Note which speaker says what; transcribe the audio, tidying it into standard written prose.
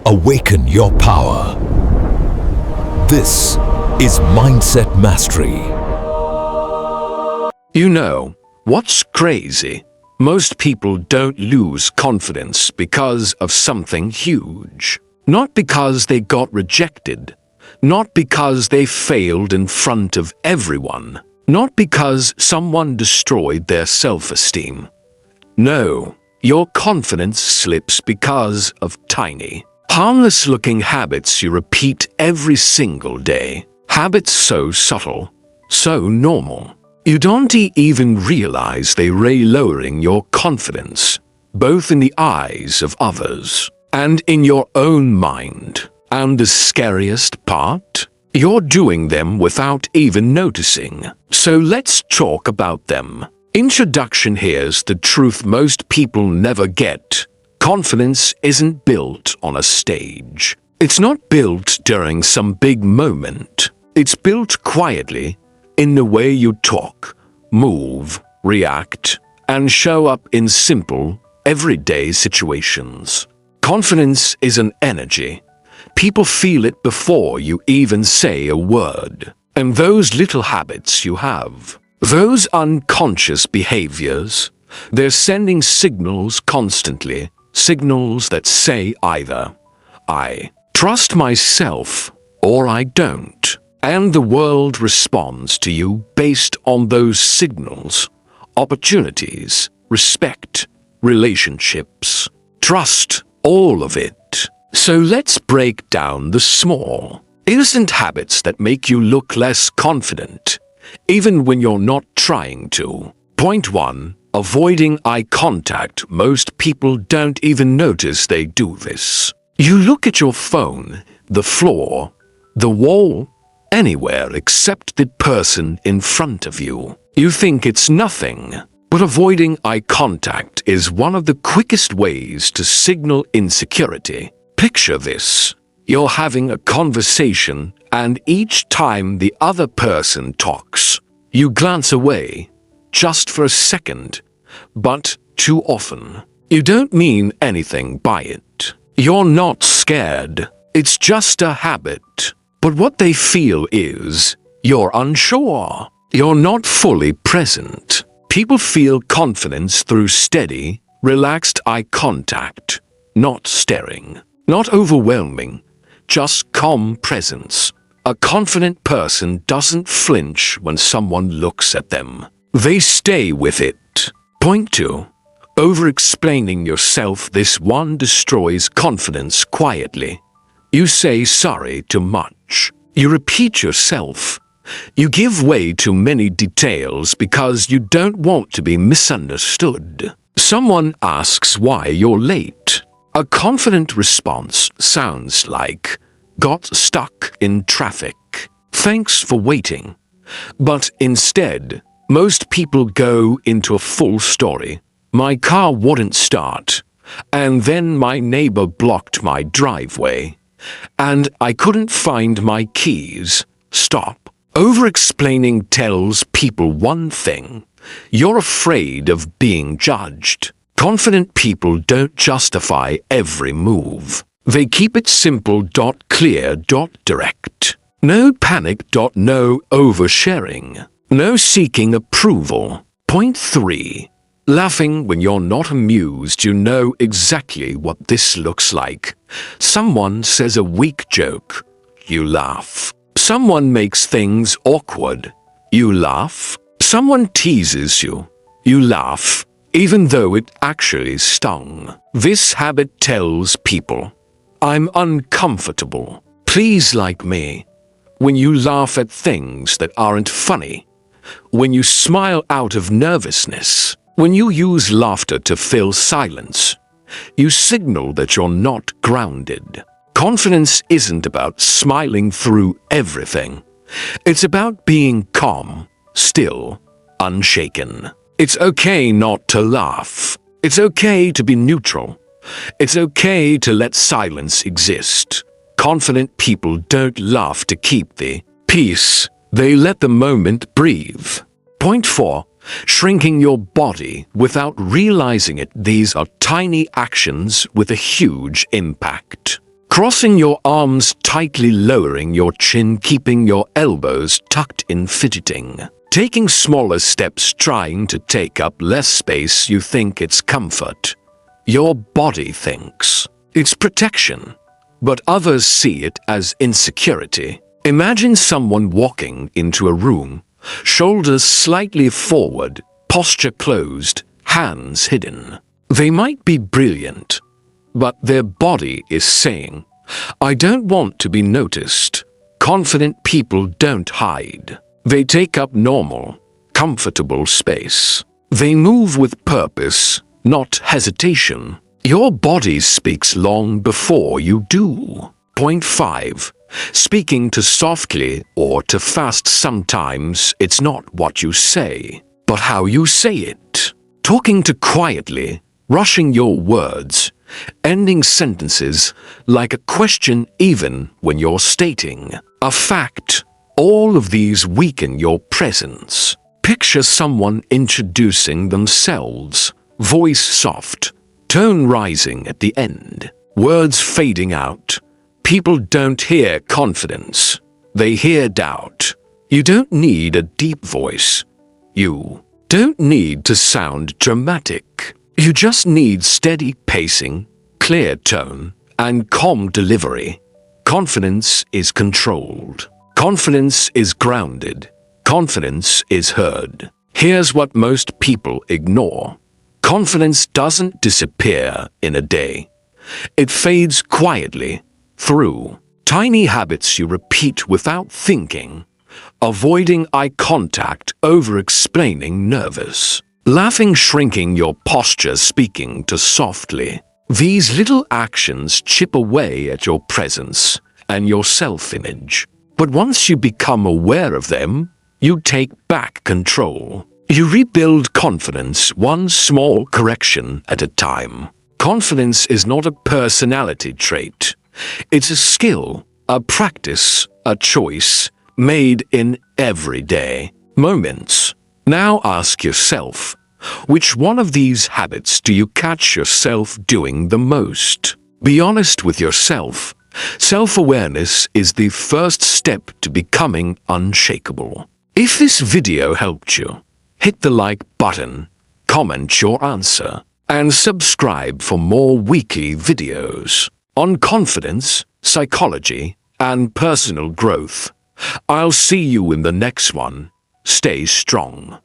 Speaker 1: Awaken your power. This is Mindset Mastery.
Speaker 2: You know, what's crazy? Most people don't lose confidence because of something huge. Not because they got rejected. Not because they failed in front of everyone. Not because someone destroyed their self-esteem. No, your confidence slips because of tiny, harmless-looking habits you repeat every single day. Habits so subtle, so normal. You don't even realize they're lowering your confidence, both in the eyes of others and in your own mind. And the scariest part? You're doing them without even noticing. So let's talk about them. Introduction. Here's the truth most people never get. Confidence isn't built on a stage. It's not built during some big moment. It's built quietly, in the way you talk, move, react, and show up in simple, everyday situations. Confidence is an energy. People feel it before you even say a word. And those little habits you have, those unconscious behaviors, they're sending signals constantly, signals that say either, I trust myself, or I don't. And the world responds to you based on those signals. Opportunities, respect, relationships, trust, all of it. So let's break down the small, innocent habits that make you look less confident, even when you're not trying to. Point 1. Avoiding eye contact. Most people don't even notice they do this. You look at your phone, the floor, the wall, anywhere except the person in front of you. You think it's nothing, but avoiding eye contact is one of the quickest ways to signal insecurity. Picture this. You're having a conversation, and each time the other person talks, you glance away, just for a second, but too often. You don't mean anything by it. You're not scared. It's just a habit. But what they feel is, you're unsure. You're not fully present. People feel confidence through steady, relaxed eye contact, not staring. Not overwhelming, just calm presence. A confident person doesn't flinch when someone looks at them. They stay with it. Point 2. Over-explaining yourself. This one destroys confidence quietly. You say sorry too much. You repeat yourself. You give way to many details because you don't want to be misunderstood. Someone asks why you're late. A confident response sounds like, got stuck in traffic. Thanks for waiting. But instead, most people go into a full story. My car wouldn't start. And then my neighbor blocked my driveway. And I couldn't find my keys. Stop. Over-explaining tells people one thing. You're afraid of being judged. Confident people don't justify every move. They keep it simple, clear, direct. No panic, no oversharing. No seeking approval. Point 3. Laughing when you're not amused. You know exactly what this looks like. Someone says a weak joke. You laugh. Someone makes things awkward. You laugh. Someone teases you. You laugh. Even though it actually stung. This habit tells people, I'm uncomfortable. Please like me. When you laugh at things that aren't funny. When you smile out of nervousness. When you use laughter to fill silence. You signal that you're not grounded. Confidence isn't about smiling through everything. It's about being calm, still, unshaken. It's okay not to laugh. It's okay to be neutral. It's okay to let silence exist. Confident people don't laugh to keep the peace. They let the moment breathe. Point 4. Shrinking your body without realizing it. These are tiny actions with a huge impact. Crossing your arms tightly, lowering your chin, keeping your elbows tucked in, fidgeting. Taking smaller steps, trying to take up less space. You think it's comfort. Your body thinks it's protection, but others see it as insecurity. Imagine someone walking into a room, shoulders slightly forward, posture closed, hands hidden. They might be brilliant, but their body is saying, "I don't want to be noticed." Confident people don't hide. They take up normal, comfortable space. They move with purpose, not hesitation. Your body speaks long before you do. Point 5. Speaking too softly or too fast. Sometimes it's not what you say, but how you say it. Talking too quietly, rushing your words, ending sentences like a question even when you're stating a fact. All of these weaken your presence. Picture someone introducing themselves, voice soft, tone rising at the end, words fading out. People don't hear confidence, they hear doubt. You don't need a deep voice. You don't need to sound dramatic. You just need steady pacing, clear tone, and calm delivery. Confidence is controlled. Confidence is grounded. Confidence is heard. Here's what most people ignore. Confidence doesn't disappear in a day. It fades quietly through tiny habits you repeat without thinking. Avoiding eye contact, over-explaining, nervous. Laughing, shrinking your posture, speaking too softly. These little actions chip away at your presence and your self-image. But once you become aware of them, you take back control. You rebuild confidence one small correction at a time. Confidence is not a personality trait. It's a skill, a practice, a choice made in everyday moments. Now ask yourself, which one of these habits do you catch yourself doing the most? Be honest with yourself. Self-awareness is the first step to becoming unshakable. If this video helped you, hit the like button, comment your answer, and subscribe for more weekly videos on confidence, psychology, and personal growth. I'll see you in the next one. Stay strong.